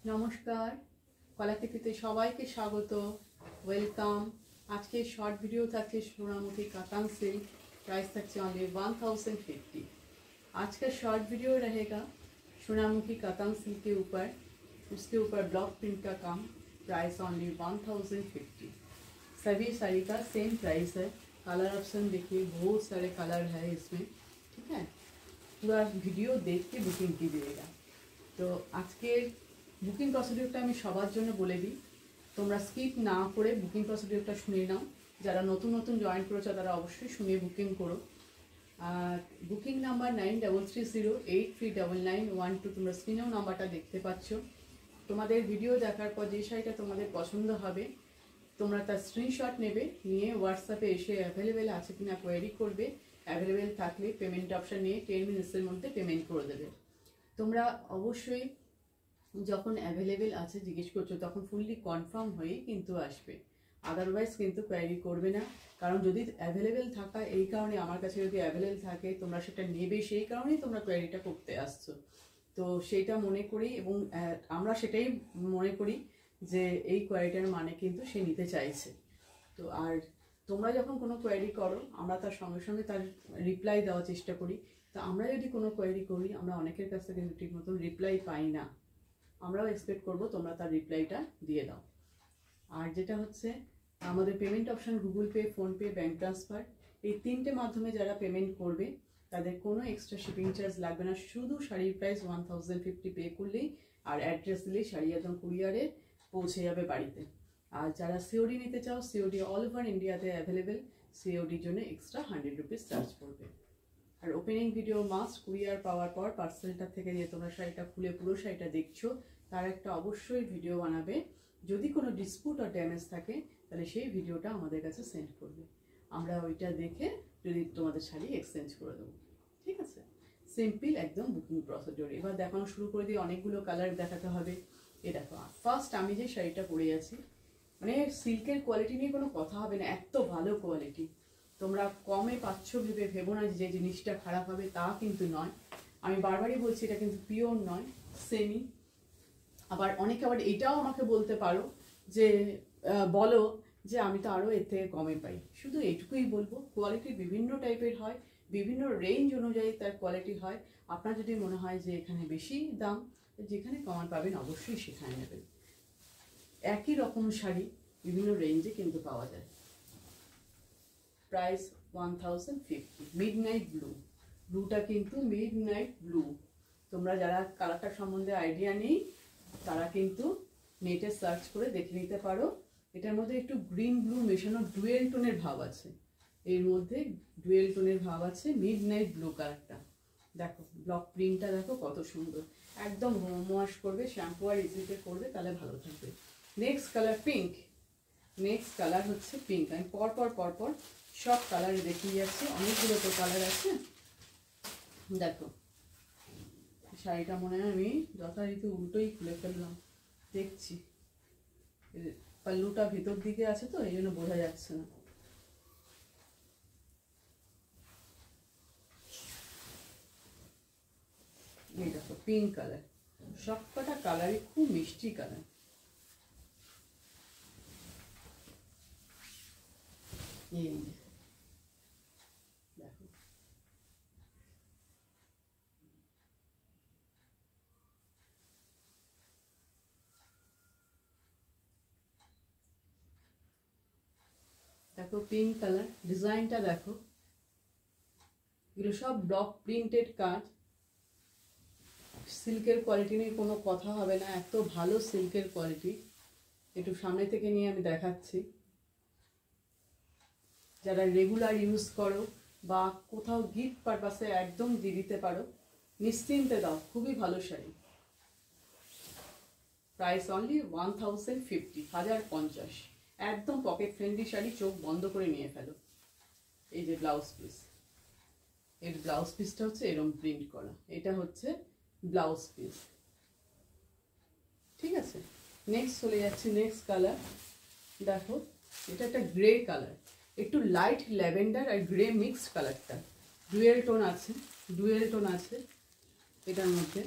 নমস্কার, কলাকৃতিতে সবাইকে স্বাগত, ওয়েলকাম। আজকে শর্ট ভিডিও থাকছে সোনামুখী कातान सिल्क, प्राइस থাকছে অনলি 1050। आज का शॉर्ट वीडियो रहेगा सोनामुखी कातान सिल्क के ऊपर, उसके ऊपर ब्लॉक प्रिंट का काम, प्राइस ऑनली 1050। सभी साड़ी का सेम प्राइस है। कलर ऑप्शन देखिए, बहुत सारे कलर है इसमें, ठीक है। पूरा वीडियो देख के बुकिंग कीजिएगा। तो आज के বুকিং প্রসিডিউরটা আমি সবার জন্য বলে দিই, তোমরা স্কিপ না করে বুকিং প্রসিডিউরটা শুনে নাও। যারা নতুন নতুন জয়েন করেছো তারা অবশ্যই শুনে বুকিং করো। আর বুকিং নাম্বার 9330839912, তোমরা স্ক্রিনেও নাম্বারটা দেখতে পাচ্ছ। তোমাদের ভিডিও দেখার পর যে শাড়িটা তোমাদের পছন্দ হবে তোমরা তার স্ক্রিনশট নেবে, নিয়ে হোয়াটসঅ্যাপে এসে অ্যাভেলেবেল আছে কিনা কোয়েরি করবে। অ্যাভেলেবেল থাকলে পেমেন্ট অপশান নিয়ে 10 মিনিটসের মধ্যে পেমেন্ট করে দেবে। তোমরা অবশ্যই যখন অ্যাভেলেবেল আছে জিজ্ঞেস করছো তখন ফুললি কনফার্ম হয়েই কিন্তু আসবে, আদারওয়াইজ কিন্তু কোয়ারি করবে না। কারণ যদি অ্যাভেলেবেল থাকা এই কারণে, আমার কাছে যদি অ্যাভেলেবেল থাকে তোমরা সেটা নেবে, সেই কারণেই তোমরা কোয়ারিটা করতে আসছো। তো সেইটা মনে করি এবং আমরা সেটাই মনে করি যে এই কোয়ারিটার মানে কিন্তু সে নিতে চাইছে। তো আর তোমরা যখন কোনো কোয়ারি করো আমরা তার সঙ্গে সঙ্গে তার রিপ্লাই দেওয়ার চেষ্টা করি। তো আমরা যদি কোনো কোয়ারি করি আমরা অনেকের কাছ থেকে ঠিক মতন রিপ্লাই পাই না, আমরাও এক্সপেক্ট করবো তোমরা তার রিপ্লাইটা দিয়ে দাও। আর যেটা হচ্ছে আমাদের payment option Google pay, PhonePe, bank transfer, এই তিনটে মাধ্যমে যারা পেমেন্ট করবে তাদের কোনো এক্সট্রা শিপিং চার্জ লাগবে না। শুধু শাড়ির প্রাইস 1050 পে করলেই আর অ্যাড্রেস দিলেই শাড়ি একদম কুরিয়ারে পৌঁছে যাবে বাড়িতে। আর যারা সিওডি নিতে চাও, সিওডি অল ওভার ইন্ডিয়াতে অ্যাভেলেবেল, সিওডির জন্য এক্সট্রা 100 রুপিস চার্জ পড়বে। আর ওপেনিং ভিডিও মাস্ট, কুরিয়ার পাওয়ার পর পার্সেলটা থেকে যে তোমরা শাড়িটা খুলে পুরো শাড়িটা দেখছো তার একটা অবশ্যই ভিডিও বানাবে। যদি কোনো ডিসপুট আর ড্যামেজ থাকে তাহলে সেই ভিডিওটা আমাদের কাছে সেন্ড করবে, আমরা ওইটা দেখে যদি তোমাদের শাড়ি এক্সচেঞ্জ করে দেবো, ঠিক আছে। সিম্পল একদম বুকিং প্রসিডিওর। এবার দেখানো শুরু করে দিয়ে অনেকগুলো কালার দেখাতে হবে। এ দেখো, ফার্স্ট আমি যে শাড়িটা পরে আছি, মানে সিল্কের কোয়ালিটি নিয়ে কোনো কথা হবে না, এত ভালো কোয়ালিটি। তোমরা কমে পাচ্ছ ভেবে ভেবো না যে জিনিসটা খারাপ হবে, তা কিন্তু নয়। আমি বারবারই বলছি এটা কিন্তু পিওর নয়, সেমি। আবার অনেকে আবার এটাও আমাকে বলতে পারো যে বলো যে আমি তো আরও এর থেকে কমে পাই। শুধু এইটুকুই বলবো, কোয়ালিটি বিভিন্ন টাইপের হয়, বিভিন্ন রেঞ্জ অনুযায়ী তার কোয়ালিটি হয়। আপনার যদি মনে হয় যে এখানে বেশি দাম, যেখানে কমান পাবেন অবশ্যই সেখানে নেবেন। একই রকম শাড়ি বিভিন্ন রেঞ্জে কিন্তু পাওয়া যায়। প্রাইস 1050। মিডনাইট ব্লু, ব্লুটা কিন্তু মিডনাইট ব্লু। তোমরা যারা কালারটার সম্বন্ধে আইডিয়া নেই তারা কিন্তু নেটে সার্চ করে দেখে নিতে পারো। এটার মধ্যে একটু গ্রিন ব্লু মেশানো ডুয়েল টোনের ভাব আছে, এর মধ্যে ডুয়েল টোনের ভাব আছে। মিডনাইট ব্লু কালারটা দেখো, ব্লক প্রিন্টটা দেখো কত সুন্দর, একদম হোম ওয়াশ করবে, শ্যাম্পু আর ইজিতে করবে, তাহলে ভালো থাকবে। Next colour pink. Next colour হচ্ছে পিঙ্ক। আমি পরপর সব কালার দেখিয়ে যাচ্ছি, অনেকগুলো তো কালার আছে। দেখো শাড়িটা মনে হয় আমি যথারীতি উল্টোই খুলে ফেললাম, দেখছি পাল্লুটা ভেতর দিকে আছে তো এই জন্য বোঝা যাচ্ছে না। এই দেখো পিঙ্ক কালার, সবকটা কালারই খুব মিষ্টি কালার। এই দেখো, দেখো পিঙ্ক কালার, ডিজাইনটা দেখো, এগুলো সব ব্লক প্রিন্টেড কাজ। সিল্কের কোয়ালিটি নিয়ে কোনো কথা হবে না, এত ভালো সিল্কের কোয়ালিটি। একটু সামনে থেকে নিয়ে আমি দেখাচ্ছি। যারা রেগুলার ইউজ করো বা কোথাও গিফট পারপাসে একদম দিয়ে দিতে পারো, নিশ্চিন্তে দাও, খুবই ভালো শাড়ি। Price only 1050, 1050। একদম পকেট ফ্রেন্ডলি শাড়ি, চোখ বন্ধ করে নিয়ে ফেলো। এই যে ব্লাউজ পিস, এর ব্লাউজ পিসটা হচ্ছে এরম প্রিন্ট করা, এটা হচ্ছে ব্লাউজ পিস, ঠিক আছে। নেক্সট চলে যাচ্ছে নেক্সট কালার। দেখো এটা একটা গ্রে কালার, একটু লাইট ল্যাভেন্ডার আর গ্রে মিক্সড কালারটা, ডুয়েল টোন আছে এটার মধ্যে।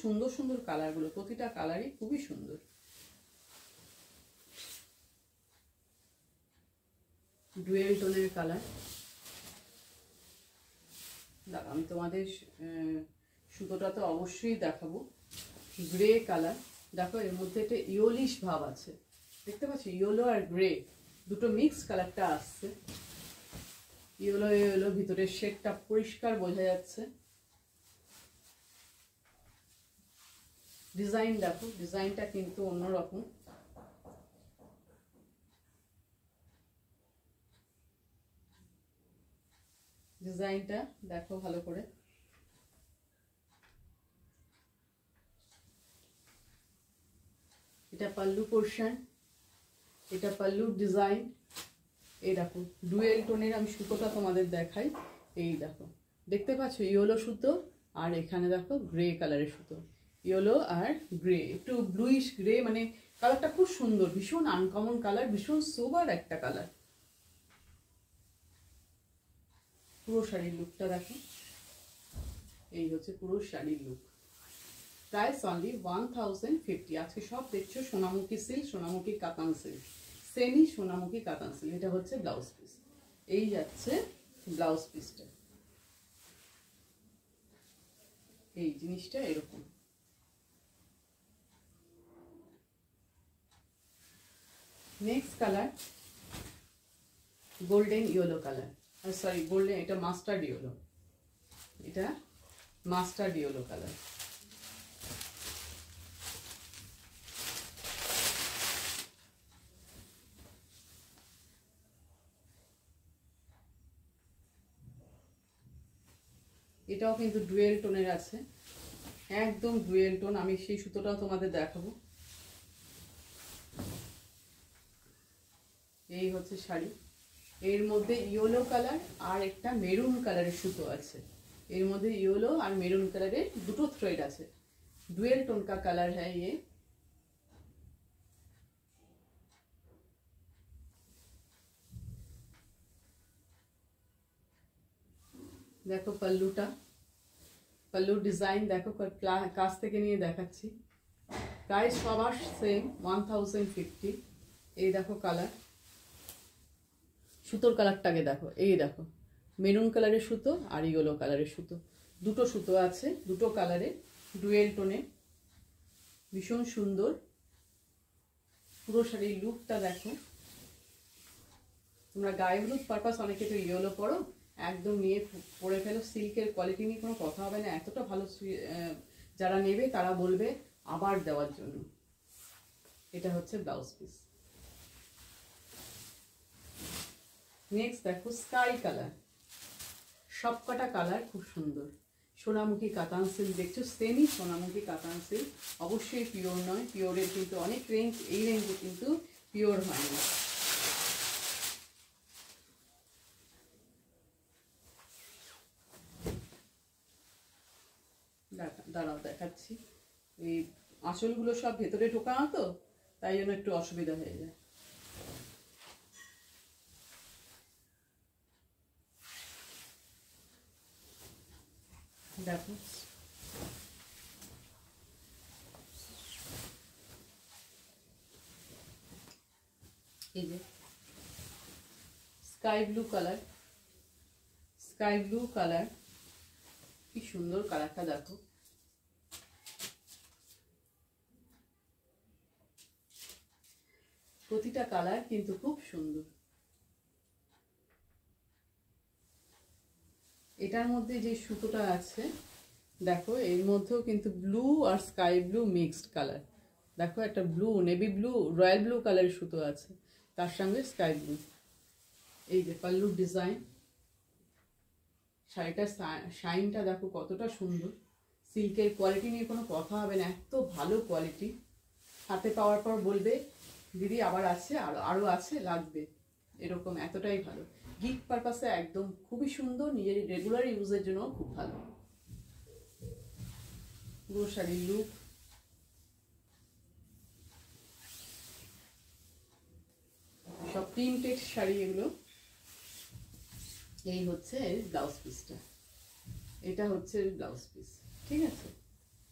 সুন্দর সুন্দর কালারগুলো, প্রতিটা কালারই খুবই সুন্দর। ডুয়েল টোনের কালার। দেখো আমি তোমাদের সুতোটা তো অবশ্যই দেখাবো। গ্রে কালার, দেখো এর মধ্যে একটা ইয়োলিশ ভাব আছে, দেখতে পাচ্ছ? ইয়েলো আর গ্রে দুটো মিক্স কালারটা আসছে। ইয়েলো ইয়েলো, ভিতরের শেডটা পরিষ্কার বোঝা যাচ্ছে। ডিজাইন দেখো, ডিজাইনটা কিন্তু অন্যরকম। ডিজাইনটা দেখো ভালো করে। এটা পাল্লু পোর্শন, এটা পাল্লু ডিজাইন। এই দেখো ডুয়েল টোনের আমি সুতোটা তোমাদের দেখাই। এই দেখো, দেখতে পাচ্ছ ইয়েলো সুতো, আর এখানে দেখো গ্রে কালারের সুতো। ইয়েলো আর গ্রে, একটু ব্লুইশ গ্রে, মানে কালারটা খুব সুন্দর, ভীষণ আনকমন কালার, ভীষণ সোবার একটা কালার। পুরো শাড়ির লুকটা দেখো, এই হচ্ছে পুরো শাড়ির লুক। Price only 1050। আজকে সব দেখছো সোনামুখী সিল্ক, সোনামুখী কাতান সিল্ক, সেমি সোনামুখী কাতান সিল্ক। এটা হচ্ছে ব্লাউজ পিস, এই যাচ্ছে ব্লাউজ পিসটা। এই জিনিসটা এরকম। Next colour golden yellow colour, sorry golden, এটা মাস্টার্ড ইয়েলো, এটা মাস্টার্ড ইয়েলো কালার। এটাও কিন্তু ডুয়েল টোনের আছে, একদম ডুয়েল টোন। আমি সেই সুতোটাও তোমাদের দেখাবো। এই হচ্ছে শাড়ি, এর মধ্যে ইয়েলো কালার আর একটা মেরুন কালারের সুতো আছে। এর মধ্যে ইয়েলো আর মেরুন কালারের দুটো থ্রেড আছে। ডুয়েল টোন কা কালার হ্যাঁ ये। দেখো পাল্লুটা, পাল্লুর ডিজাইন দেখো, কাছ থেকে নিয়ে দেখাচ্ছি। প্রাইস সবার সেম 1050। এই দেখো কালার, সুতোর কালারটাকে দেখো, এই দেখো মেরুন কালারের সুতো আর ইয়েলো কালারের সুতো, দুটো সুতো আছে, দুটো কালারে ডুয়েল টোনে, ভীষণ সুন্দর। পুরো শাড়ির লুকটা দেখো। তোমরা গায়ে হলুদ পারপাস অনেকে তো ইয়েলো পরো, একদম নিয়ে পরে ফেলো। সিল্কের কোয়ালিটি নিয়ে কোনো কথা হবে না, এতটা ভালো। যারা নেবে তারা বলবে আবার দেওয়ার জন্য। এটা হচ্ছে ব্লাউজ পিস। নেক্সট দেখো স্কাই কালার, সবকটা কালার খুব সুন্দর। সোনামুখী কাতান সিল্ক দেখছো, সেমি সোনামুখী কাতান সিল্ক, অবশ্যই পিওর নয়। পিওরের কিন্তু অনেক রেঞ্জ, এই রেঞ্জে কিন্তু পিওর হয় না। দাঁড়াও দেখাচ্ছি, এই আঁচলগুলো সব ভেতরে ঢোকানো তো, তাই জন্য একটু অসুবিধা হয়ে যায়। দেখো এই যে sky blue colour, sky blue colour, কি সুন্দর কালারটা দেখো। প্রতিটা কালার কিন্তু খুব সুন্দর। এটার মধ্যে যে সুতোটা আছে দেখো, এর মধ্যেও কিন্তু ব্লু আর স্কাই ব্লু মিক্সড কালার। দেখো একটা blue, navy blue, royal blue কালারের সুতো আছে, তার সঙ্গে স্কাই ব্লু। এই যে পাল্লুর ডিজাইন, শাড়িটার শাইনটা দেখো কতটা সুন্দর। সিল্কের কোয়ালিটি নিয়ে কোনো কথা হবে না, এত ভালো কোয়ালিটি। হাতে পাওয়ার পর বলবে দিদি আবার আছে, আরও আছে, লাগবে, এরকম, এতটাই ভালো। গিফট পারপাসে একদম খুবই সুন্দর, নিজের রেগুলার ইউজের জন্য খুব ভালো। পুরো শাড়ির লুক। সব প্রিন্টেড শাড়ি এগুলো। এই হচ্ছে ব্লাউজ পিসটা, এটা হচ্ছে ব্লাউজ পিস, ঠিক আছে।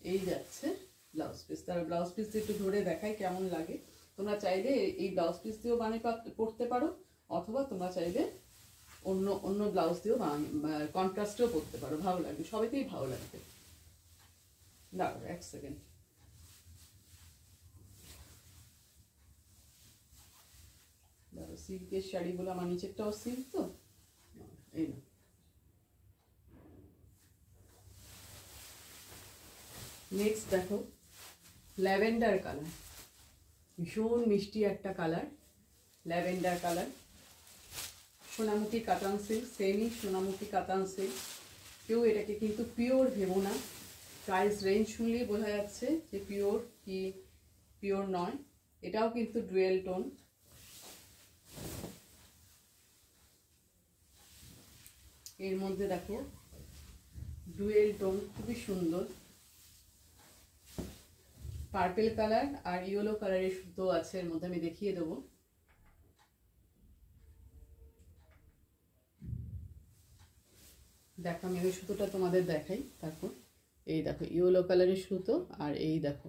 এই যাচ্ছে ব্লাউজ পিস। তার ব্লাউজ পিস একটু ধরে দেখাই কেমন লাগে। তোমরা চাইলে এই ব্লাউজ পিস দিয়েও বানিয়ে পরতে পারো, অথবা তোমরা চাইলে অন্য অন্য ব্লাউজ দিয়েও কন্ট্রাস্টেও পরতে পারো, ভালো লাগবে, সবাইকেই ভালো লাগবে। দাঁড়াও 1 সেকেন্ড। দাঁড়াও, সিল্কের শাড়িগুলো আমার নিচেরটাও সিল্ক তো, এই না। নেক্সট দেখো ল্যাভেন্ডার কালার, ভীষণ মিষ্টি একটা কালার, ল্যাভেন্ডার কালার, সোনামুখী কাতান সিল্ক, সেমি সোনামুখী কাতান সিল্ক। কেউ এটাকে কিন্তু পিওর ভেবো না, প্রাইস রেঞ্জ শুনলেই বোঝা যাচ্ছে যে পিওর কি পিওর নয়। এটাও কিন্তু ডুয়েল টোন। এর মধ্যে দেখো ডুয়েল টোন, খুবই সুন্দর, পার্পেল কালার আর ইয়েলো কালারের সুতো আছে এর মধ্যে, আমি দেখিয়ে দেবো। দেখো আমি ওই সুতোটা তোমাদের দেখাই। তারপর এই দেখো ইয়েলো কালারের সুতো, আর এই দেখো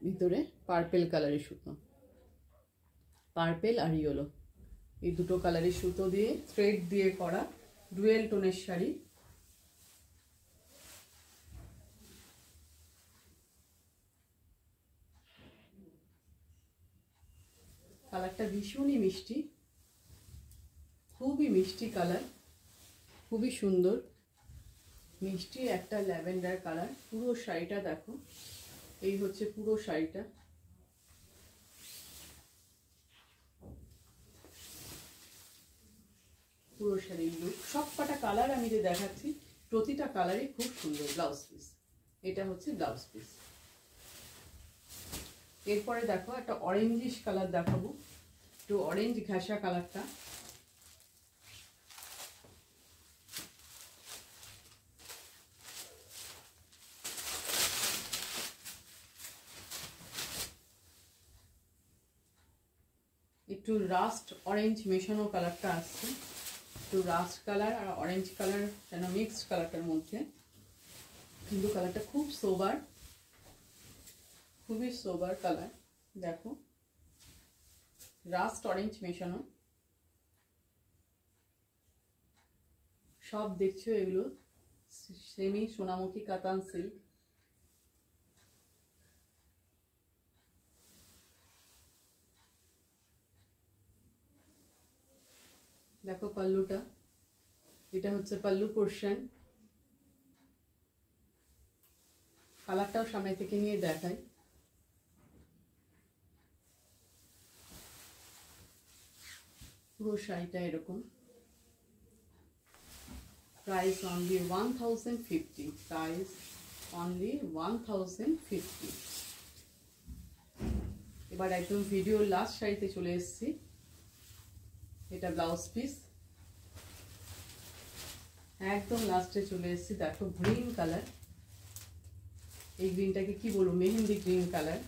ভিতরে পার্পেল কালারের সুতো, পার্পেল আর ইয়েলো, এই দুটো কালারের সুতো দিয়ে থ্রেড দিয়ে করা ডুয়েল টোনের শাড়ি। কালারটা ভীষণই মিষ্টি, খুবই মিষ্টি কালার, খুবই সুন্দর মিষ্টি একটা ল্যাভেন্ডার কালার। পুরো শাড়িটা দেখো, এই হচ্ছে পুরো শাড়িটা। পুরো শাড়ির লুক, সব কটা কালার আমি যে দেখাচ্ছি প্রতিটা কালারই খুব সুন্দর। ব্লাউজ পিস, এটা হচ্ছে ব্লাউজ পিস। এরপরে দেখো একটা অরেঞ্জিশ কালার দেখাবো, একটু অরেঞ্জ ঘাসা কালারটা। একটু রাস্ট অরেঞ্জ মেশানো কালারটা আসছে, একটু রাস্ট কালার আর অরেঞ্জ কালার যেন মিক্সড কালারটার মধ্যে, কিন্তু কালারটা খুব সোবার, খুবই সোবার কালার। দেখো রাস্ট অরেঞ্জ মেশানো, সব দেখছো এগুলো সেমি সোনামুখী কাতান সিল্ক। দেখো পাল্লুটা, এটা হচ্ছে পাল্লু পোর্শন। কালারটাও সামনে থেকে নিয়ে দেখাই। পুরো শাড়িটা এরকম। Price only 1050, price only 1050। এবার একদম ভিডিওর লাস্ট শাড়িতে চলে এসেছি। এটা ব্লাউজ পিস, একদম লাস্টে চলে এসেছি। দেখো গ্রিন কালার, এই গ্রিনটাকে কি বলবো, মেহেন্দি গ্রিন কালার।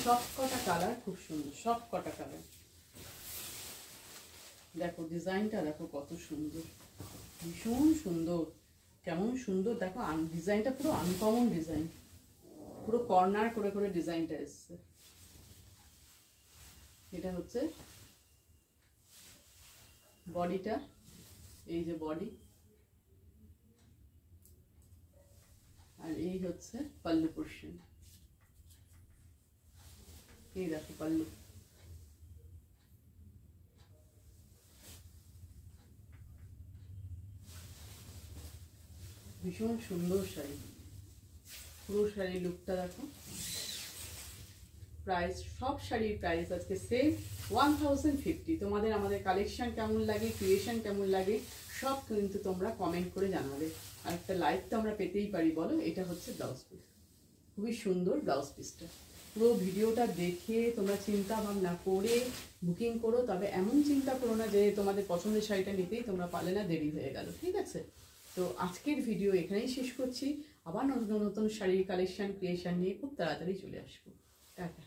সব কটা কালার খুব সুন্দর, সব কটা কালার। দেখো ডিজাইনটা দেখো কত সুন্দর, ভীষণ সুন্দর, কেমন সুন্দর দেখো। ডিজাইনটা পুরো আনকমন ডিজাইন, পুরো কর্নার করে করে ডিজাইনটা এসছে। এটা হচ্ছে বডিটা, এই যে বডি, আর এই হচ্ছে পাল্লু পোর্শন। এই দেখো পাল্লু, ভীষণ সুন্দর শাড়ি, পুরো শাড়ির লুকটা দেখো। প্রাইস, সব শাড়ির প্রাইস আজকে সেম 1050। তোমাদের আমাদের কালেকশন কেমন লাগে, ক্রিয়েশন কেমন লাগে, সব কিন্তু তোমরা কমেন্ট করে জানাবে। আর একটা লাইক তো আমরা পেতেই পারি বলো। এটা হচ্ছে ব্লাউজ পিস, খুবই সুন্দর ব্লাউজ পিসটা। পুরো ভিডিওটা দেখে তোমরা চিন্তা ভাবনা করে বুকিং করো, তবে এমন চিন্তা করো না যে তোমাদের পছন্দের শাড়িটা নিতেই তোমরা পারলে না, দেরি হয়ে গেল, ঠিক আছে? তো আজকের ভিডিও এখানেই শেষ করছি। আবার নতুন নতুন শাড়ির কালেকশন ক্রিয়েশন নিয়ে খুব তাড়াতাড়ি চলে আসবো। টাটা।